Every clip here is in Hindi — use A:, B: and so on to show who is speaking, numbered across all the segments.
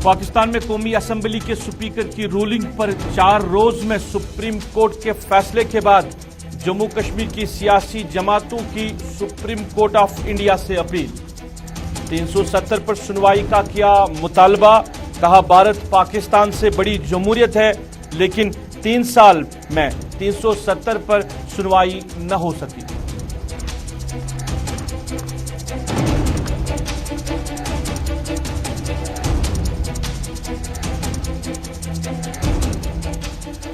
A: पाकिस्तान में कौमी असेंबली के स्पीकर की रूलिंग पर 4 रोज में सुप्रीम कोर्ट के फैसले के बाद जम्मू कश्मीर की सियासी जमातों की सुप्रीम कोर्ट ऑफ इंडिया से अपील। 370 पर सुनवाई का किया मुतालबा, कहा भारत पाकिस्तान से बड़ी जमहूरियत है, लेकिन 3 साल में 370 पर सुनवाई न हो सकी।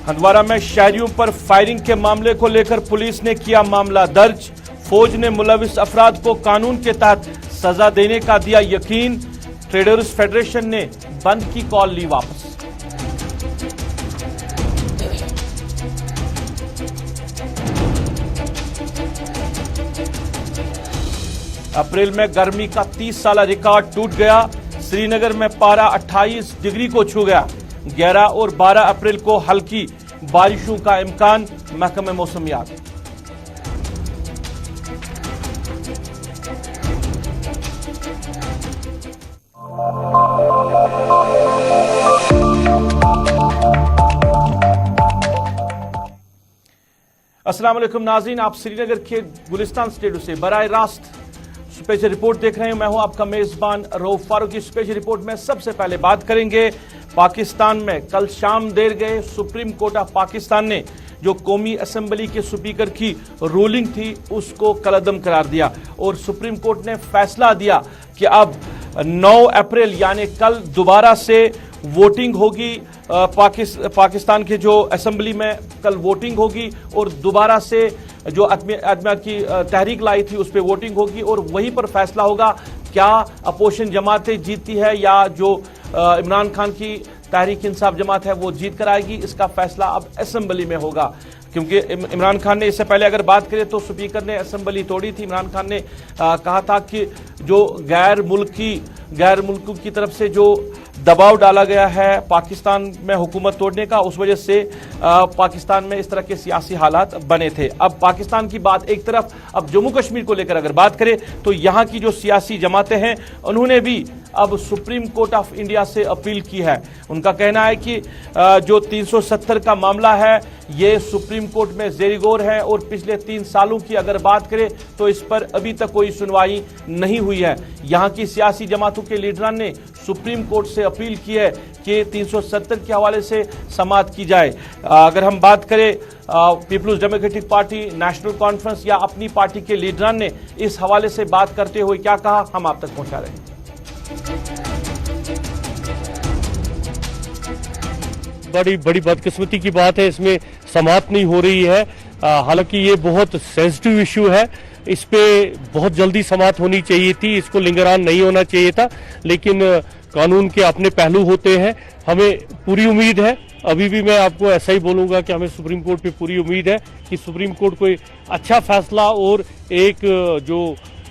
A: हंदवाड़ा में शहरियों पर फायरिंग के मामले को लेकर पुलिस ने किया मामला दर्ज। फौज ने मुलविस अफराद को कानून के तहत सजा देने का दिया यकीन। ट्रेडर्स फेडरेशन ने बंद की कॉल ली वापस। अप्रैल में गर्मी का 30 साल रिकॉर्ड टूट गया। श्रीनगर में पारा 28 डिग्री को छू गया। 11 और 12 अप्रैल को हल्की बारिशों का इम्कान, महकमे मौसमियात। अस्सलाम वालेकुम नाज़रीन, आप श्रीनगर के गुलिस्तान स्टेडियो से बराह रास्त स्पेशल रिपोर्ट देख रहे हैं। मैं हूं आपका मेजबान रऊफ फारूक। की स्पेशल रिपोर्ट में सबसे पहले बात करेंगे पाकिस्तान में कल शाम देर गए सुप्रीम कोर्ट ऑफ पाकिस्तान ने जो कौमी असेंबली के स्पीकर की रूलिंग थी उसको कलअदम करार दिया और सुप्रीम कोर्ट ने फैसला दिया कि अब 9 अप्रैल यानी कल दोबारा से वोटिंग होगी। पाकिस्तान के जो असेंबली में कल वोटिंग होगी और दोबारा से जो अदमिया की तहरीक लाई थी उस पर वोटिंग होगी और वहीं पर फैसला होगा क्या अपोजिशन जमातें जीतती है या जो इमरान खान की तहरीक इंसाफ जमात है वो जीत कर आएगी। इसका फैसला अब असेंबली में होगा, क्योंकि इमरान खान ने इससे पहले अगर बात करें तो स्पीकर ने असेंबली तोड़ी थी। इमरान खान ने कहा था कि जो गैर मुल्कों की तरफ से जो दबाव डाला गया है पाकिस्तान में हुकूमत तोड़ने का, उस वजह से पाकिस्तान में इस तरह के सियासी हालात बने थे। अब पाकिस्तान की बात एक तरफ, अब जम्मू कश्मीर को लेकर अगर बात करें तो यहां की जो सियासी जमातें हैं उन्होंने भी अब सुप्रीम कोर्ट ऑफ इंडिया से अपील की है। उनका कहना है कि जो 370 का मामला है ये सुप्रीम कोर्ट में जेरी गौर है और पिछले 3 सालों की अगर बात करें तो इस पर अभी तक कोई सुनवाई नहीं हुई है। यहां की सियासी जमातों के लीडरान ने सुप्रीम कोर्ट से अपील की है कि 370 के हवाले से समाअत की जाए। अगर हम बात करें पीपल्स डेमोक्रेटिक पार्टी, नेशनल कॉन्फ्रेंस या अपनी पार्टी के लीडरान ने इस हवाले से बात करते हुए क्या कहा, हम आप तक पहुंचा रहे हैं।
B: बड़ी बदकिस्मती की बात है, इसमें समाअत नहीं हो रही है। हालांकि ये बहुत सेंसिटिव इशू है, इस पे बहुत जल्दी समाअत होनी चाहिए थी, इसको लिंगरान नहीं होना चाहिए था, लेकिन कानून के अपने पहलू होते हैं। हमें पूरी उम्मीद है, अभी भी मैं आपको ऐसा ही बोलूंगा कि हमें सुप्रीम कोर्ट पे पूरी उम्मीद है कि सुप्रीम कोर्ट कोई अच्छा फैसला और एक जो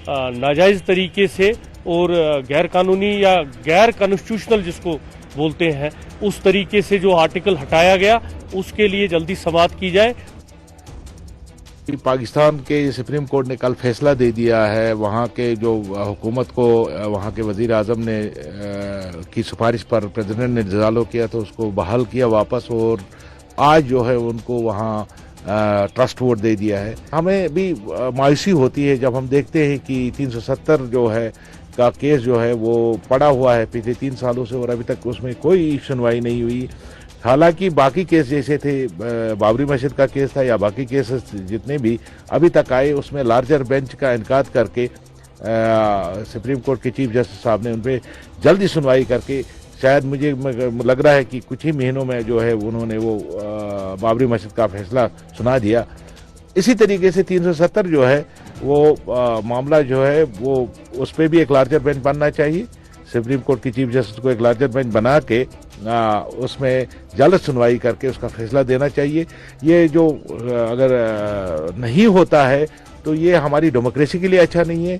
B: नाजायज तरीके से और गैर कानूनी या गैर कॉन्स्टिट्यूशनल जिसको बोलते हैं उस तरीके से जो आर्टिकल हटाया गया उसके लिए जल्दी समाअत की जाए।
C: पाकिस्तान के सुप्रीम कोर्ट ने कल फैसला दे दिया है, वहाँ के जो हुकूमत को वहाँ के वजीर आजम ने की सिफारिश पर प्रेसिडेंट ने डिसॉल्व किया तो उसको बहाल किया वापस और आज जो है उनको वहाँ ट्रस्ट वोट दे दिया है। हमें भी मायूसी होती है जब हम देखते हैं कि 370 जो है का केस जो है वो पड़ा हुआ है पिछले 3 सालों से और अभी तक उसमें कोई सुनवाई नहीं हुई। हालांकि बाकी केस जैसे थे, बाबरी मस्जिद का केस था या बाकी केसेस जितने भी अभी तक आए उसमें लार्जर बेंच का इनकाद करके सुप्रीम कोर्ट के चीफ जस्टिस साहब ने उन पर जल्दी सुनवाई करके शायद मुझे लग रहा है कि कुछ ही महीनों में जो है उन्होंने वो बाबरी मस्जिद का फैसला सुना दिया। इसी तरीके से 370 जो है वो मामला जो है वो उस पर भी एक लार्जर बेंच बनना चाहिए। सुप्रीम कोर्ट की चीफ जस्टिस को एक लार्जर बेंच बना के उसमें जल्द सुनवाई करके उसका फैसला देना चाहिए। ये जो अगर नहीं होता है तो ये हमारी डेमोक्रेसी के लिए अच्छा नहीं है।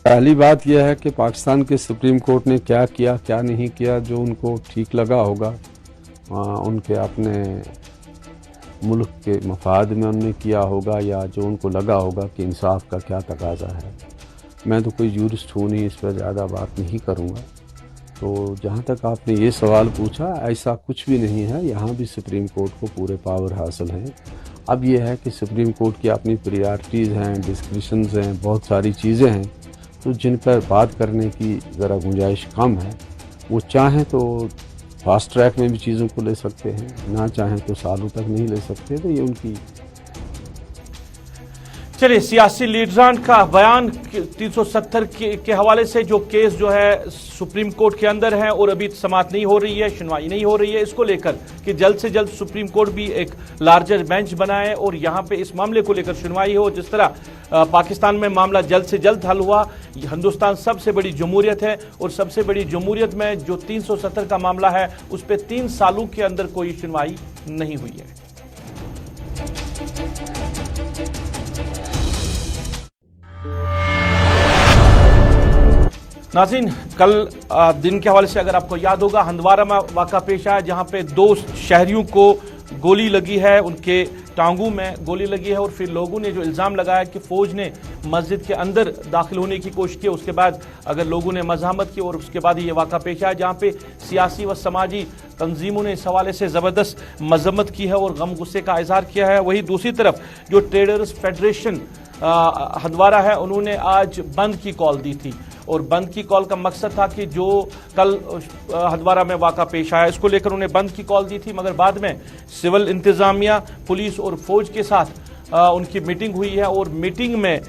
D: पहली बात यह है कि पाकिस्तान के सुप्रीम कोर्ट ने क्या किया क्या नहीं किया, जो उनको ठीक लगा होगा उनके अपने मुल्क के मफाद में उन्होंने किया होगा या जो उनको लगा होगा कि इंसाफ का क्या तकाजा है। मैं तो कोई जूरिस्ट हूँ नहीं, इस पर ज़्यादा बात नहीं करूँगा। तो जहाँ तक आपने ये सवाल पूछा, ऐसा कुछ भी नहीं है। यहाँ भी सुप्रीम कोर्ट को पूरे पावर हासिल हैं। अब ये है कि सुप्रीम कोर्ट की अपनी प्रायोरिटीज़ हैं, डिस्क्रिशंस हैं, बहुत सारी चीज़ें हैं, तो जिन पर बात करने की ज़रा गुंजाइश कम है। वो चाहें तो फास्ट ट्रैक में भी चीज़ों को ले सकते हैं, ना चाहें तो सालों तक नहीं ले सकते। तो ये उनकी।
A: चलिए, सियासी लीडरान का बयान 370 के हवाले से जो केस जो है सुप्रीम कोर्ट के अंदर है और अभी समाप्त नहीं हो रही है, सुनवाई नहीं हो रही है, इसको लेकर कि जल्द से जल्द सुप्रीम कोर्ट भी एक लार्जर बेंच बनाए और यहां पे इस मामले को लेकर सुनवाई हो। जिस तरह पाकिस्तान में मामला जल्द से जल्द हल हुआ। हिंदुस्तान सबसे बड़ी जमहूरियत है और सबसे बड़ी जमहूरियत में जो 370 का मामला है उस पर 3 सालों के अंदर कोई सुनवाई नहीं हुई है। नाज़रीन, कल दिन के हवाले से अगर आपको याद होगा, हंदवारा में वाक़ा पेश आया जहां पे 2 शहरियों को गोली लगी है, उनके टांगों में गोली लगी है और फिर लोगों ने जो इल्ज़ाम लगाया कि फौज ने मस्जिद के अंदर दाखिल होने की कोशिश की, उसके बाद अगर लोगों ने मज़ाहमत की और उसके बाद ये वाक़ा पेश आया जहाँ पे सियासी व समाजी तंजीमों ने इस हवाले से ज़बरदस्त मजम्मत की है और गम गुस्से का इजहार किया है। वहीं दूसरी तरफ जो ट्रेडर्स फेडरेशन हंदवारा है, उन्होंने आज बंद की कॉल दी थी और बंद की कॉल का मकसद था कि जो कल हंदवारा में वाक़ा पेश आया इसको लेकर उन्हें बंद की कॉल दी थी, मगर बाद में सिविल इंतजामिया, पुलिस और फौज के साथ उनकी मीटिंग हुई है और मीटिंग में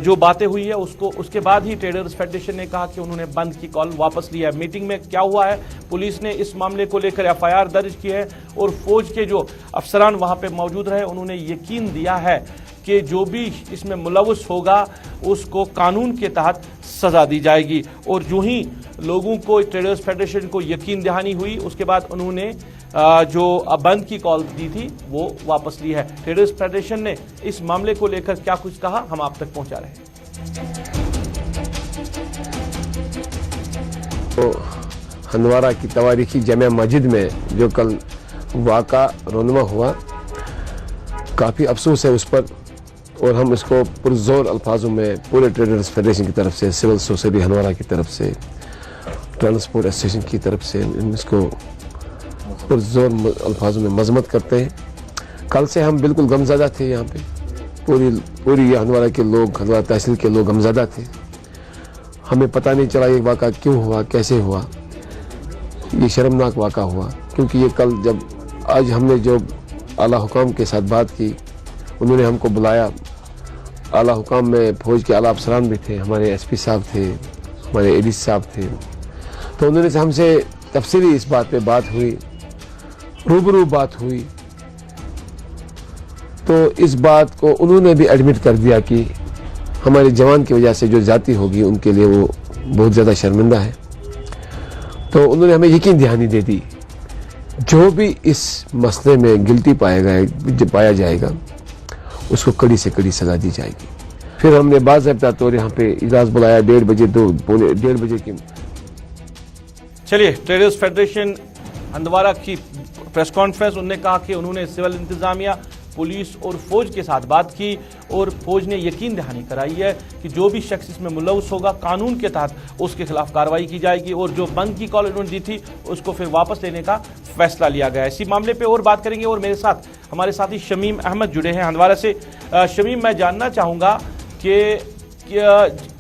A: जो बातें हुई है उसके बाद ही ट्रेडर्स फेडरेशन ने कहा कि उन्होंने बंद की कॉल वापस लिया है। मीटिंग में क्या हुआ है, पुलिस ने इस मामले को लेकर FIR दर्ज की है और फौज के जो अफसरान वहां पे मौजूद रहे उन्होंने यकीन दिया है कि जो भी इसमें मुलव्वस होगा उसको कानून के तहत सजा दी जाएगी। और जो ही लोगों को, ट्रेडर्स फेडरेशन को यकीन दहानी हुई, उसके बाद उन्होंने जो बंद की कॉल दी थी वो वापस ली है। ट्रेडर्स फेडरेशन ने इस मामले को लेकर क्या कुछ कहा, हम आप तक पहुंचा रहे हैं।
E: तो हंदवारा की तवारीखी जामिया मस्जिद में जो कल वाक़ा रोनमा हुआ, काफ़ी अफसोस है उस पर और हम इसको पुरजोर अल्फाजों में पूरे ट्रेडर्स फेडरेशन की तरफ से, सिविल सोसाइटी हंदवारा की तरफ से, ट्रांसपोर्ट एसोसिएशन की तरफ से इसको पुरजोर अल्फाजों में मजम्मत करते हैं। कल से हम बिल्कुल गमज़दा थे, यहाँ पे पूरी हंदवारा के लोग, हंदवारा तहसील के लोग गमज़दा थे। हमें पता नहीं चला ये वाक़ा क्यों हुआ, कैसे हुआ, ये शर्मनाक वाक़ा हुआ। क्योंकि ये कल जब आज हमने जो आला हुकाम के साथ बात की, उन्होंने हमको बुलाया, आला हुकाम में फौज के आला अफसरान भी थे, हमारे SP साहब थे, हमारे AD साहब थे, तो उन्होंने हमसे तफसीली इस बात पे बात हुई, रूबरू बात हुई। तो इस बात को उन्होंने भी एडमिट कर दिया कि हमारे जवान की वजह से जो जाती होगी उनके लिए वो बहुत ज़्यादा शर्मिंदा है। तो उन्होंने हमें यकीन दहानी दे दी, जो भी इस मसले में गिल्टी पाया जाएगा उसको कड़ी से कड़ी सजा दी जाएगी। फिर हमने बाज़ाब्ता तौर यहाँ पे इजलास बुलाया 1:30 बजे, 1:30 बजे की।
A: चलिए, ट्रेडर्स फेडरेशन हंदवारा की प्रेस कॉन्फ्रेंस, उन्होंने कहा कि उन्होंने सिविल इंतजामिया, पुलिस और फौज के साथ बात की और फौज ने यकीन दहानी कराई है कि जो भी शख्स इसमें मुलव्वस होगा कानून के तहत उसके खिलाफ कार्रवाई की जाएगी और जो बंद की कॉल उन्होंने दी थी उसको फिर वापस लेने का फैसला लिया गया है। इसी मामले पे और बात करेंगे और मेरे साथ हमारे साथी शमीम अहमद जुड़े हैं हंदवारा से। शमीम, मैं जानना चाहूँगा कि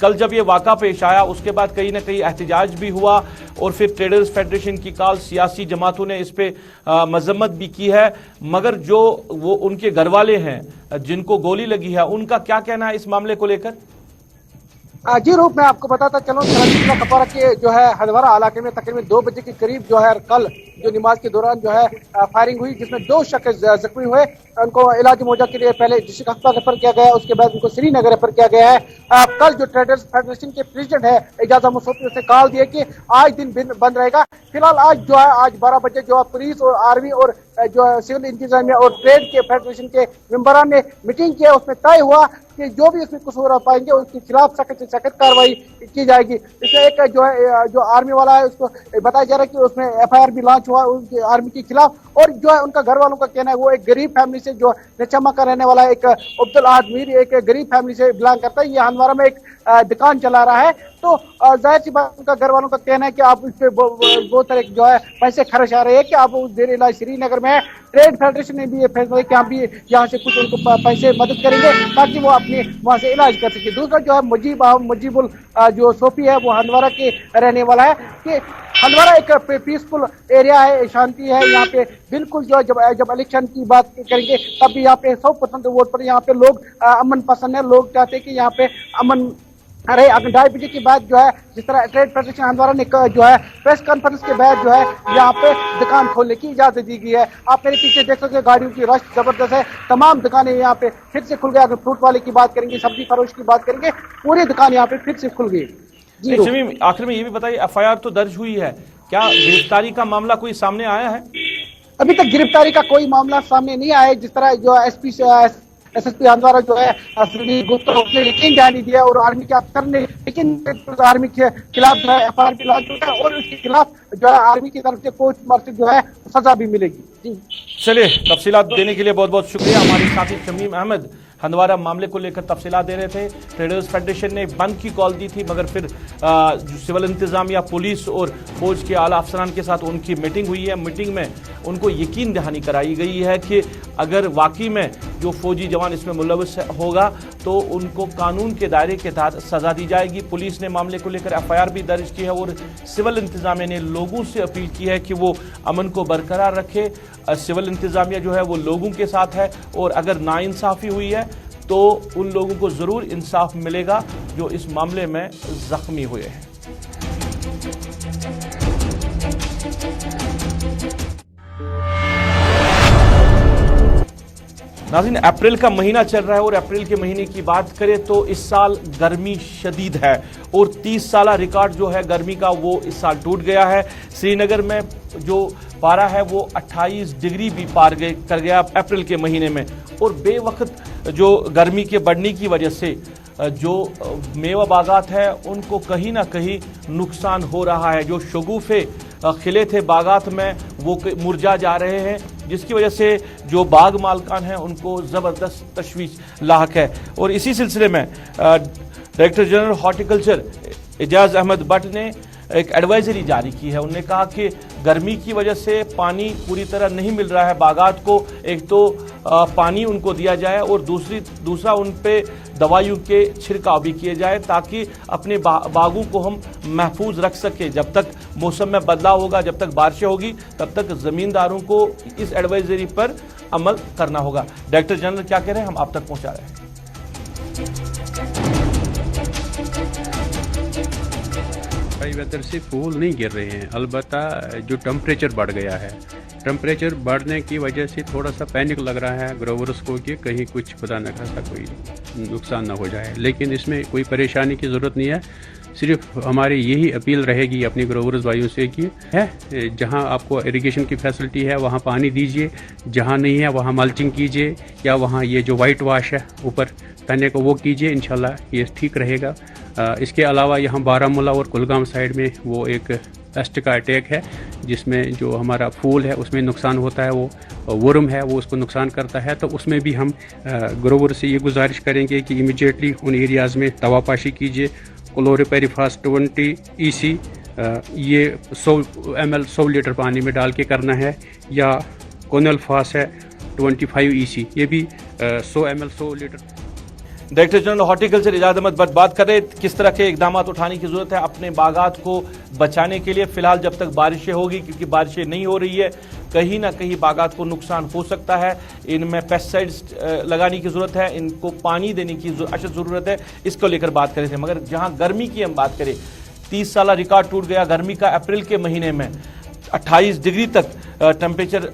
A: कल जब ये वाक़ा पेश आया उसके बाद कहीं ना कहीं एहतजाज भी हुआ और फिर ट्रेडर्स फेडरेशन की कॉल, सियासी जमातों ने इस पे मजम्मत भी की है, मगर जो वो उनके घर वाले हैं जिनको गोली लगी है उनका क्या कहना है इस मामले को लेकर?
F: जी रूप, मैं आपको बताता चलूं, कपवारा के जो है हंदवारा इलाके में तकरीबन 2 बजे के करीब जो है कल जो नमाज के दौरान जो है फायरिंग हुई, जिसमें 2 शख्स जख्मी हुए। उनको इलाज मुआवजा के लिए पहले डिस्ट्रिक्ट अस्पताल रेफर किया गया, उसके बाद उनको श्रीनगर रेफर किया गया है। कल जो ट्रेडर्स फेडरेशन के प्रेसिडेंट है एजाज अहमद सोफी, उसने कॉल दिया कि आज दिन बंद रहेगा। फिलहाल आज जो है आज 12 बजे जो है पुलिस और आर्मी और जो सिविल इंतजामिया और ट्रेड के फेडरेशन के मेंबरान ने मीटिंग किया, उसमें तय हुआ कि जो भी उसमें कसूर पाएंगे उसके खिलाफ सख्त से सख्त कार्रवाई की जाएगी। इसमें एक जो है जो आर्मी वाला है उसको बताया जा रहा है कि उसमें FIR भी लॉन्च हुआ आर्मी के खिलाफ। और जो है उनका घर वालों का कहना है वो एक गरीब फैमिली से जो नचम्मा का रहने वाला है, एक अब्दुल अहद मीर एक गरीब फैमिली से बिलोंग करता है। ये हंदवारा में एक दुकान चला रहा है। तो जाहिर सी बात उनका घर वालों का कहना है कि आप इस पे बहुत तरह जो है पैसे खर्च आ रहे हैं कि आप उस देर इलाज श्रीनगर में है। ट्रेड फेडरेशन ने भी ये फैसला कि हम भी यहाँ से कुछ उनको पैसे मदद करेंगे ताकि वो अपने वहाँ से इलाज कर सके। दूसरा जो है मुजीबुल जो सोफी है वो हंदवारा के रहने वाला है कि हंदवारा एक पीसफुल एरिया है, शांति है यहाँ पे बिल्कुल। जो जब इलेक्शन की बात करेंगे तब भी यहाँ पे 100% वोट पर यहाँ पे लोग अमन पसंद है। लोग चाहते हैं कि यहाँ पे अमन रहे। अगर 2:30 बजे के बाद जो है जिस तरह ट्रेड फेडरेशन हंदवारा ने जो है प्रेस कॉन्फ्रेंस के बाद जो है यहाँ पे दुकान खोलने की इजाजत दी गई है। आप मेरे पीछे देख सकते हैं गाड़ियों की रश जबरदस्त है। तमाम दुकानें यहाँ पे फिर से खुल गई। अगर फ्रूट वाले की बात करेंगे, सब्जी फरोश की बात करेंगे, पूरी दुकान यहाँ पे फिर से खुल गई।
A: शमीम, आखिर में ये भी बताइए, एफआईआर तो दर्ज हुई है, क्या गिरफ्तारी का मामला कोई सामने आया है?
F: अभी तक गिरफ्तारी का कोई मामला सामने नहीं आया है। जिस तरह जो एसएसपी हंदवारा जो है गुप्ता उसने यकीन दहानी दिया और आर्मी के अफसर ने लेकिन आर्मी के खिलाफ जो है एफआईआर भी लॉन्च होता है और उसके खिलाफ जो है आर्मी की तरफ से कोर्ट मार्शल जो है सजा भी मिलेगी।
A: चलिए, तफसीलात देने के लिए बहुत बहुत शुक्रिया। हमारे साथी शमीम अहमद हंदवारा मामले को लेकर तफसीलात दे रहे थे। ट्रेडर्स फेडरेशन ने बंद की कॉल दी थी, मगर फिर सिविल इंतजामिया, पुलिस और फौज के आला अफसरान के साथ उनकी मीटिंग हुई है। मीटिंग में उनको यकीन दहानी कराई गई है कि अगर वाकई में जो फौजी जवान इसमें मुलविस होगा तो उनको कानून के दायरे के तहत सजा दी जाएगी। पुलिस ने मामले को लेकर एफआईआर भी दर्ज की है और सिविल इंतजामिया ने लोगों से अपील की है कि वो अमन को बरकरार रखे। सिविल इंतजामिया जो है वो लोगों के साथ है और अगर नाइंसाफी हुई है तो उन लोगों को जरूर इंसाफ मिलेगा जो इस मामले में जख्मी हुए हैं। नाज़रीन, अप्रैल का महीना चल रहा है और अप्रैल के महीने की बात करें तो इस साल गर्मी शदीद है और 30 साला रिकॉर्ड जो है गर्मी का वो इस साल टूट गया है। श्रीनगर में जो पारा है वो 28 डिग्री भी पार कर गया अप्रैल के महीने में। और बेवक्त जो गर्मी के बढ़ने की वजह से जो मेवा बागात है उनको कहीं ना कहीं नुकसान हो रहा है। जो शगुफे खिले थे बागात में वो मुरझा जा रहे हैं, जिसकी वजह से जो बाग मालकान हैं उनको ज़बरदस्त तशवीश लाहक है। और इसी सिलसिले में director general horticulture Ejaz Ahmad Bhat ने एक एडवाइजरी जारी की है। उन्होंने कहा कि गर्मी की वजह से पानी पूरी तरह नहीं मिल रहा है बागात को। एक तो पानी उनको दिया जाए और दूसरा उन पे दवाइयों के छिड़काव भी किए जाए ताकि अपने बागों को हम महफूज रख सकें। जब तक मौसम में बदलाव होगा, जब तक बारिशें होगी, तब तक ज़मींदारों को इस एडवाइजरी पर अमल करना होगा। डायरेक्टर जनरल क्या कह रहे हैं, हम आप तक पहुंचा रहे हैं।
G: वेदर से फूल नहीं गिर रहे हैं, अलबत्ता जो टेम्परेचर बढ़ गया है, टेम्परेचर बढ़ने की वजह से थोड़ा सा पैनिक लग रहा है ग्रोवर्स को कि कहीं कुछ खुदा न खासा कोई नुकसान ना हो जाए। लेकिन इसमें कोई परेशानी की ज़रूरत नहीं है। सिर्फ हमारी यही अपील रहेगी अपनी ग्रोवर्स भाइयों से कि है जहां आपको इरिगेशन की फैसिलिटी है वहां पानी दीजिए, जहां नहीं है वहां मल्चिंग कीजिए या वहां ये जो वाइट वाश है ऊपर तने को वो कीजिए, इंशाल्लाह ये ठीक रहेगा। इसके अलावा यहाँ बारामूला और कुलगाम साइड में वो एक पेस्ट का अटैक है जिसमें जो हमारा फूल है उसमें नुकसान होता है, वो वर्म है वो उसको नुकसान करता है। तो उसमें भी हम ग्रोवर से ये गुजारिश करेंगे कि इमीडिएटली उन एरियाज़ में दवापाशी कीजिए। क्लोरोपेरिफास 20 EC ये 100 ml 100 लीटर पानी में डाल के करना है, या कोनलफास है 25 EC ये भी 100 ml 100 litre.
A: Director general horticulture Ejaz Ahmad Bhat बात कर रहे किस तरह के इकदाम उठाने की जरूरत है अपने बागात को बचाने के लिए। फिलहाल जब तक बारिशें होगी, क्योंकि बारिशें नहीं हो रही है, कहीं ना कहीं बागात को नुकसान हो सकता है। इनमें पेस्टिसाइड्स लगाने की जरूरत है, इनको पानी देने की अशद जरूरत है। इसको लेकर बात कर रहे थे। मगर जहां गर्मी की हम बात करें, 30 साला रिकॉर्ड टूट गया गर्मी का अप्रैल के महीने में। 28 डिग्री तक टेम्परेचर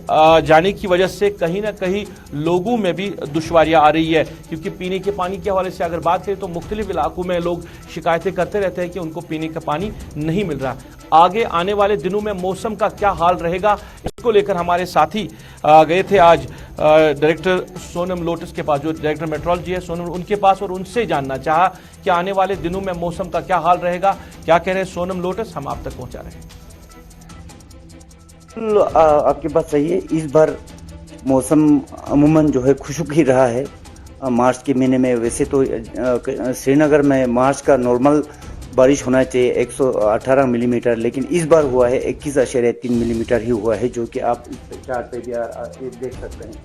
A: जाने की वजह से कहीं ना कहीं लोगों में भी दुश्वारियां आ रही है, क्योंकि पीने के पानी के हवाले से अगर बात करें तो मुख्तलिफ इलाकों में लोग शिकायतें करते रहते हैं कि उनको पीने का पानी नहीं मिल रहा। आगे आने वाले दिनों में मौसम का क्या हाल रहेगा, इसको लेकर हमारे साथी गए थे आज डायरेक्टर सोनम लोटस के पास, जो डायरेक्टर मेट्रोलॉजी है सोनम, उनके पास, और उनसे जानना चाहा कि आने वाले दिनों में मौसम का क्या हाल रहेगा। क्या कह रहे हैं सोनम लोटस, हम आप तक पहुंचा रहे हैं।
H: आपकी बात सही है। इस बार मौसम अमूमन जो है खुशक ही रहा है। मार्च के महीने में वैसे तो श्रीनगर में मार्च का नॉर्मल बारिश होना चाहिए 118 मिलीमीटर, लेकिन इस बार हुआ है 21.3 मिलीमीटर ही हुआ है, जो कि आप इस चार्ट पे भी देख सकते हैं।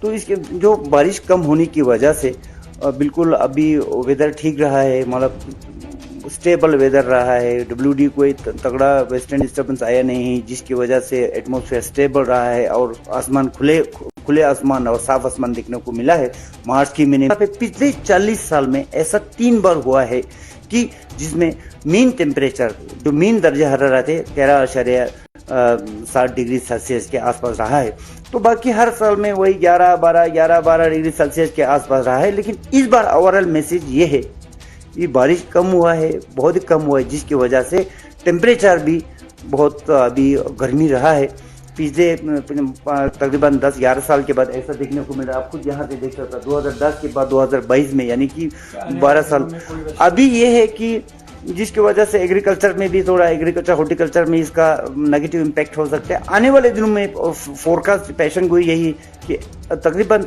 H: तो इसके जो बारिश कम होने की वजह से बिल्कुल अभी वेदर ठीक रहा है, मतलब स्टेबल वेदर रहा है। WD कोई तगड़ा वेस्टर्न डिस्टर्बेंस आया नहीं, जिसकी वजह से एटमॉस्फेयर स्टेबल रहा है और आसमान खुले आसमान और साफ आसमान देखने को मिला है मार्च के महीने में। पिछले 40 साल में ऐसा 3 बार हुआ है कि जिसमें मीन टेम्परेचर जो मीन दर्जा हरारत है 13.7 डिग्री सेल्सियस के आसपास रहा है। तो बाकी हर साल में वही 11-12 डिग्री सेल्सियस के आसपास रहा है, लेकिन इस बार ओवरऑल मैसेज ये है कि बारिश कम हुआ है, बहुत ही कम हुआ है, जिसकी वजह से टेम्परेचर भी बहुत अभी गर्मी रहा है। पिछले तकरीबन 10-11 साल के बाद ऐसा देखने को मिला। आप खुद यहाँ से देख सकते हैं 2010 के बाद 2022 में, यानी कि 12 साल अभी ये है कि जिसकी वजह से एग्रीकल्चर में भी थोड़ा हॉर्टिकल्चर में इसका नेगेटिव इम्पैक्ट हो सकता है। आने वाले दिनों में फोरकास्ट पेशन गोई यही कि तकरीबन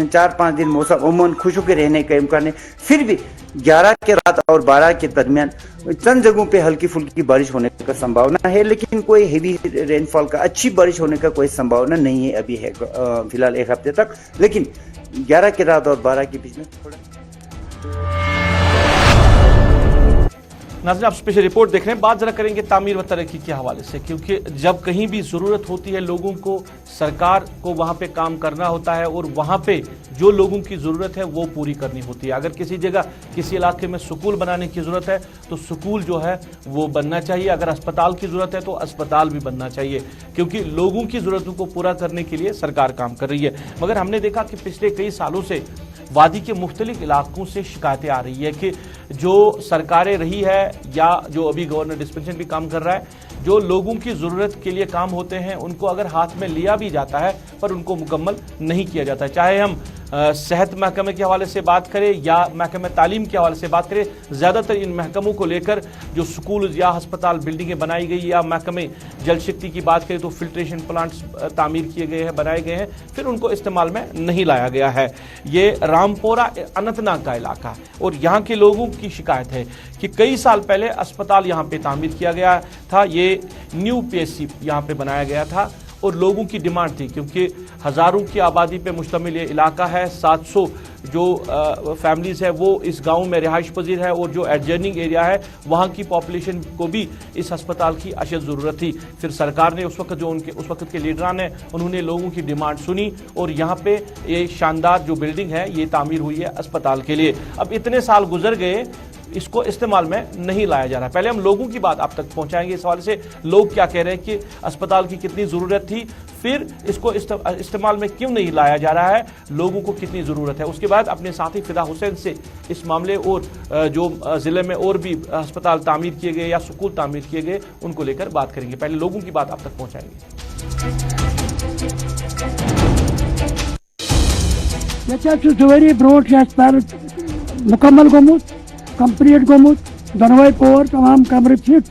H: 4-5 दिन मौसम अमूमन खुश होकर रहने का इम्कान है। फिर भी 11 के रात और 12 के दरमियान चंद जगहों पे हल्की फुल्की बारिश होने का संभावना है, लेकिन कोई हेवी रेनफॉल का अच्छी बारिश होने का कोई संभावना नहीं है अभी है फिलहाल 1 हफ्ते तक। लेकिन 11 के रात और 12 के बीच में थोड़ा।
A: नाज़रीन, आप स्पेशल रिपोर्ट देख रहे हैं। बात जरा करेंगे तामीर व तरक्की के हवाले से, क्योंकि जब कहीं भी जरूरत होती है लोगों को, सरकार को वहां पे काम करना होता है और वहां पे जो लोगों की जरूरत है वो पूरी करनी होती है। अगर किसी जगह किसी इलाके में स्कूल बनाने की जरूरत है तो स्कूल जो है वो बनना चाहिए। अगर अस्पताल की जरूरत है तो अस्पताल भी बनना चाहिए, क्योंकि लोगों की जरूरतों को पूरा करने के लिए सरकार काम कर रही है। मगर हमने देखा कि पिछले कई सालों से वादी के मुख्तलिफ इलाकों से शिकायतें आ रही है कि जो सरकारें रही है या जो अभी गवर्नर डिस्पेंशन भी काम कर रहा है, जो लोगों की जरूरत के लिए काम होते हैं उनको अगर हाथ में लिया भी जाता है पर उनको मुकम्मल नहीं किया जाता है। चाहे हम सेहत महकमे के हवाले से बात करें या महकमे तालीम के हवाले से बात करें, ज्यादातर इन महकमों को लेकर जो स्कूल या अस्पताल बिल्डिंगें बनाई गई, या महकमे जल शक्ति की बात करें तो फिल्ट्रेशन प्लांट्स तामीर किए गए हैं, बनाए गए हैं, फिर उनको इस्तेमाल में नहीं लाया गया है। ये रामपोरा अनंतनाग का इलाका है और यहाँ के लोगों की शिकायत है कि कई साल पहले अस्पताल यहाँ पे तामीर किया गया था। ये न्यू PSC यहाँ पे बनाया गया था और लोगों की डिमांड थी, क्योंकि हजारों की आबादी पे मुश्तमिल ये इलाका है। 700 जो फैमिलीज है वो इस गांव में रिहाइश पजीर है और जो एडजर्निंग एरिया है वहां की पॉपुलेशन को भी इस अस्पताल की अशद जरूरत थी। फिर सरकार ने उस वक्त के लीडरान है उन्होंने लोगों की डिमांड सुनी और यहाँ पे ये शानदार जो बिल्डिंग है ये तामीर हुई है अस्पताल के लिए। अब इतने साल गुजर गए, इसको इस्तेमाल में नहीं लाया जा रहा। पहले हम लोगों की बात आप तक पहुंचाएंगे इस हवाले से, लोग क्या कह रहे हैं कि अस्पताल की कितनी जरूरत थी, फिर इसको इस्तेमाल में क्यों नहीं लाया जा रहा है, लोगों को कितनी जरूरत है। उसके बाद अपने साथी फिदा हुसैन से इस मामले और जो जिले में और भी अस्पताल तामीर किए गए या स्कूल तामीर किए गए उनको लेकर बात करेंगे। पहले लोगों की बात आप तक पहुंचाएंगे।
I: अस्पताल मुकम्मल गोमुत, कंप्लीट गोमुत, दोनों पोर तमाम कमरे फिट,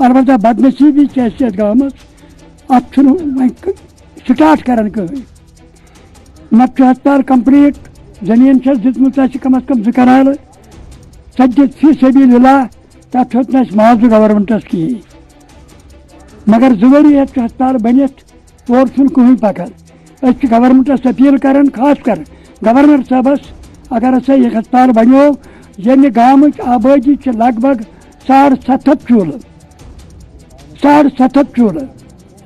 I: अलबत्ता बदनसीबी कैसियत गमत अब स्टार्ट कर अस्पताल कंप्लीट जमीन दिखमुत कम अज कम 2 कनाल 40 सबीलिल्लाह तथ मुआवजह गवर्नमेंटस कहीं, मगर 2 वरी अस्पताल बनित और कहीं पकड़। गवर्नमेंटस अपील कर, खास कर गवर्नर साहबस, अगर हसा यह अस्पताल बनो ये गाँव आबादी लगभग 7.5 चूल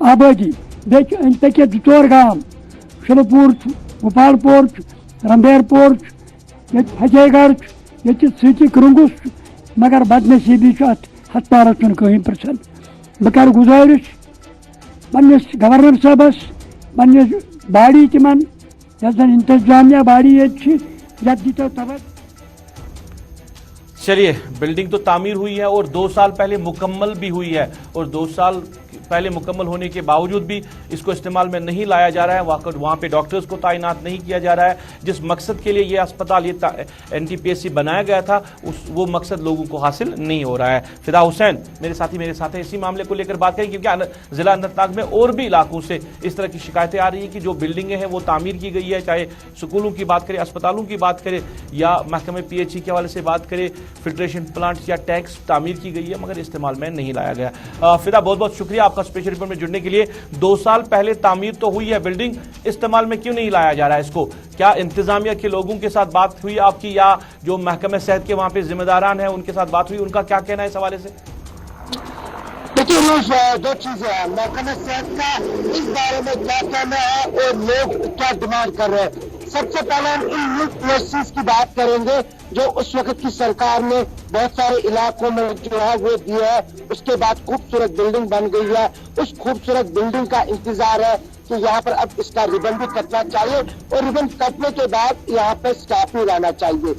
I: आबादी, बेके 2 गाँव शिलपुर, गोपालपुर, रंबेरपुर, फतेहगढ़, ये सी क्रुंगुस, मगर बदनसीबी अस्पताल कहीं पृछन। बह कर गुजारिश पन्निस गवर्नर साहबस, पन्निस बाड़ी तिमन इंतजामिया बाड़ी ये दीतो तवज्जो।
A: चलिए, बिल्डिंग तो तामीर हुई है और 2 साल पहले मुकम्मल भी हुई है और 2 साल पहले मुकम्मल होने के बावजूद भी इसको इस्तेमाल में नहीं लाया जा रहा है। वहां पे डॉक्टर्स को तैनात नहीं किया जा रहा है। जिस मकसद के लिए ये अस्पताल, ये NTPSC बनाया गया था, वो मकसद लोगों को हासिल नहीं हो रहा है। फिदा हुसैन मेरे साथ है, इसी मामले को लेकर बात करें, क्योंकि जिला अनंतनाग में और भी इलाकों से इस तरह की शिकायतें आ रही है कि जो बिल्डिंगें हैं वो तामीर की गई है, चाहे स्कूलों की बात करें, अस्पतालों की बात करें या महकमे PHE के हवाले से बात करें, फिल्ट्रेशन प्लांट या टैक्स तामीर की गई है मगर इस्तेमाल में नहीं लाया गया। फिदा, बहुत बहुत शुक्रिया आपका स्पेशल रिपोर्ट में जुड़ने के लिए। 2 साल पहले तामीर तो हुई है बिल्डिंग, इस्तेमाल में क्यों नहीं लाया जा रहा है इसको? क्या इंतजामिया के लोगों के साथ बात हुई आपकी या जो महकमे सेहत के वहां पे जिम्मेदारान हैं उनके साथ बात हुई? उनका क्या कहना है इस हवाले से?
J: देखिए, 2 चीजें हैं। महकमे सेहत का इस बारे में क्या कहना है और लोग क्या डिमांड कर रहे हैं। सबसे पहले हम इन PHCs की बात करेंगे जो उस वक्त की सरकार ने बहुत सारे इलाकों में जो है वो दिया है। उसके बाद खूबसूरत बिल्डिंग बन गई है। उस खूबसूरत बिल्डिंग का इंतजार है कि यहाँ पर अब इसका रिबन भी कटना चाहिए और रिबन कटने के बाद यहाँ पर स्टाफ भी रहना चाहिए।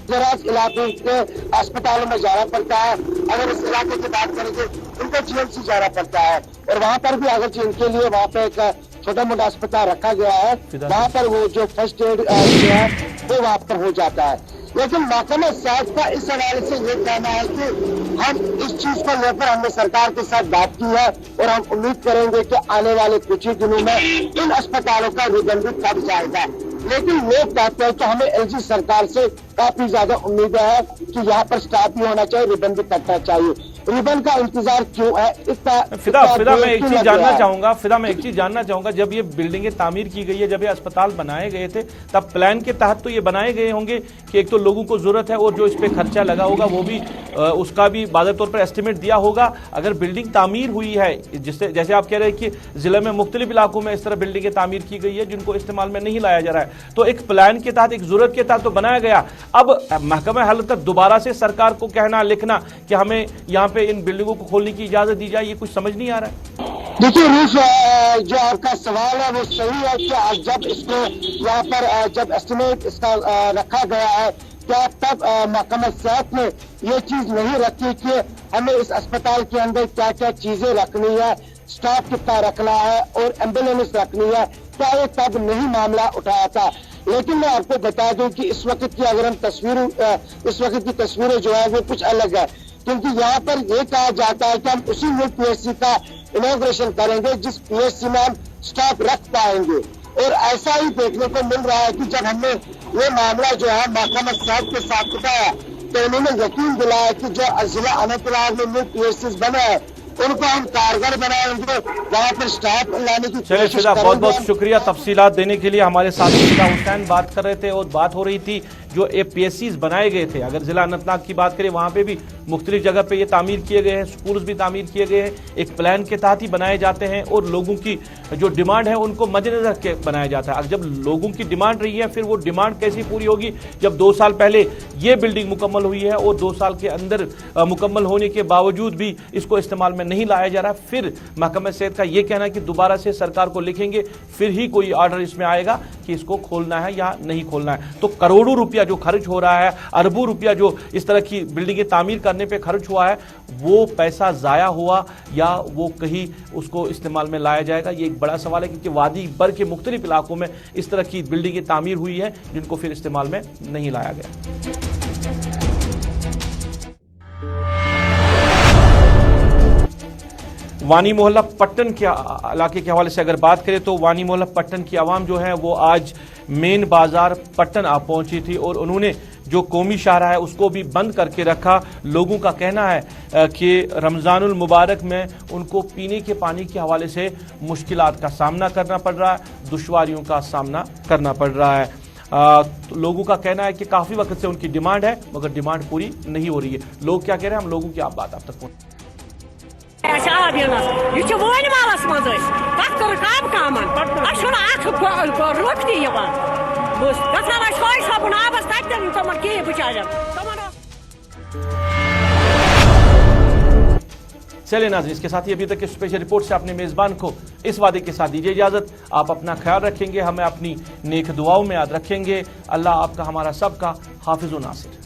J: दराज इलाकों के अस्पतालों में जाना पड़ता है। अगर इस इलाके की बात करेंगे उनको GMC जाना पड़ता है और वहाँ पर भी अगर इनके लिए वहाँ पे एक छोटा मोटा अस्पताल रखा गया है, वहाँ पर वो जो फर्स्ट एड जो है वो वहाँ पर हो जाता है। लेकिन महकमे सेहत का इस हवाले से ये कहना है कि हम इस चीज को लेकर हमने सरकार के साथ बात की है और हम उम्मीद करेंगे कि आने वाले कुछ ही दिनों में इन अस्पतालों का रिबन भी कट जाएगा। लेकिन लोग कहते हैं कि हमें LG सरकार से काफी ज्यादा उम्मीद है कि यहाँ पर स्टाफ भी होना चाहिए, रिबन भी कटना चाहिए। रिबन का इंतजार क्यों है?
A: फिदा मैं एक चीज जानना चाहूंगा, जब ये बिल्डिंगें तामीर की गई है, जब ये अस्पताल बनाए गए थे, तब प्लान के तहत तो ये बनाए गए होंगे कि एक तो लोगों को जरूरत है और जो इस पे खर्चा लगा होगा वो भी उसका भी वाज़ेह तौर पर एस्टिमेट दिया होगा। अगर बिल्डिंग तामीर हुई है, जिससे जैसे आप कह रहे हैं कि जिले में मुख्तलिफ इलाकों में इस तरह बिल्डिंगें तामीर की गई है जिनको इस्तेमाल में नहीं लाया जा रहा है, तो एक प्लान के तहत, एक जरूरत के तहत तो बनाया गया। अब महकमा हालत तक दोबारा से सरकार को कहना, लिखना कि हमें यहाँ पे इन बिल्डिंगों को खोलने की इजाजत दी जाए, ये कुछ समझ नहीं आ रहा है।
J: देखिए रूफ, जो आपका सवाल है वो सही है कि जब इसको यहाँ पर जब एस्टिमेट इसका रखा गया है, क्या तब महकमा सेहत ने ये चीज नहीं रखी कि हमें इस अस्पताल के अंदर क्या क्या चीजें रखनी है, स्टाफ कितना रखना है और एम्बुलेंस रखनी है? क्या ये तब नहीं मामला उठाया था? लेकिन मैं आपको बता दूं कि इस वक्त की अगर हम इस वक्त की तस्वीरें जो है वो कुछ अलग है, क्योंकि यहाँ पर ये कहा जाता है कि हम उसी न्यू PHC का इनॉग्रेशन करेंगे जिस PHC में हम स्टाफ रख पाएंगे। और ऐसा ही देखने को मिल रहा है कि जब हमने ये मामला जो है महकमा सेहत के साथ उठाया तो उन्होंने यकीन दिलाया कि जो जिला अनंतनाग में न्यू PHCs बने हैं उनको हम कारगर बनाएंगे, वहाँ पर स्टाफ लाने की
A: चलिए फिदा, बहुत बहुत शुक्रिया तफसीलात देने के लिए। हमारे साथ फिदा हुसैन बात कर रहे थे और बात हो रही थी जो PHCs बनाए गए थे। अगर जिला अनंतनाग की बात करें वहाँ पे भी मुख्तलिफ जगह पे ये तामीर किए गए हैं, स्कूल्स भी तामीर किए गए हैं, एक प्लान के तहत ही बनाए जाते हैं और लोगों की जो डिमांड है उनको मद्देनजर रख के बनाया जाता है। जब लोगों की डिमांड रही है फिर वो डिमांड कैसी पूरी होगी जब 2 साल पहले ये बिल्डिंग मुकम्मल हुई है और 2 साल के अंदर मुकम्मल होने के बावजूद भी इसको इस्तेमाल में नहीं लाया जा रहा। फिर महकमा सेहत का ये कहना है कि दोबारा से सरकार को लिखेंगे, फिर ही कोई ऑर्डर इसमें आएगा कि इसको खोलना है या नहीं खोलना है। तो करोड़ों रुपया जो खर्च हो रहा है, अरबों रुपया जो इस तरह की बिल्डिंगें तामीर करने पे खर्च हुआ है, वो पैसा जाया हुआ या वो कहीं उसको इस्तेमाल में लाया जाएगा, ये एक बड़ा सवाल है। क्योंकि वादी बर के मुख्तलिफ इलाकों में इस तरह की बिल्डिंगें तामीर हुई है जिनको फिर इस्तेमाल में नहीं लाया गया। वानी मोहल्ला पट्टन के इलाके के हवाले से अगर बात करें तो वानी मोहल्ला पट्टन की आवाम जो है वो आज मेन बाजार पट्टन आ पहुंची थी और उन्होंने जो कौमी शाहरा है उसको भी बंद करके रखा। लोगों का कहना है कि रमज़ानुल मुबारक में उनको पीने के पानी के हवाले से मुश्किलात का सामना करना पड़ रहा है, दुश्वारियों का सामना करना पड़ रहा है। तो लोगों का कहना है कि काफ़ी वक्त से उनकी डिमांड है मगर डिमांड पूरी नहीं हो रही है। लोग क्या कह रहे हैं, हम लोगों की आप बात आप तक पहुँच। चलिए नाज़रीन, इसके साथ ही अभी तक के स्पेशल रिपोर्ट से अपने मेजबान को इस वादे के साथ दीजिए इजाजत। आप अपना ख्याल रखेंगे, हमें अपनी नेक दुआओं में याद रखेंगे। अल्लाह आपका, हमारा सबका हाफिज़ व नासिर।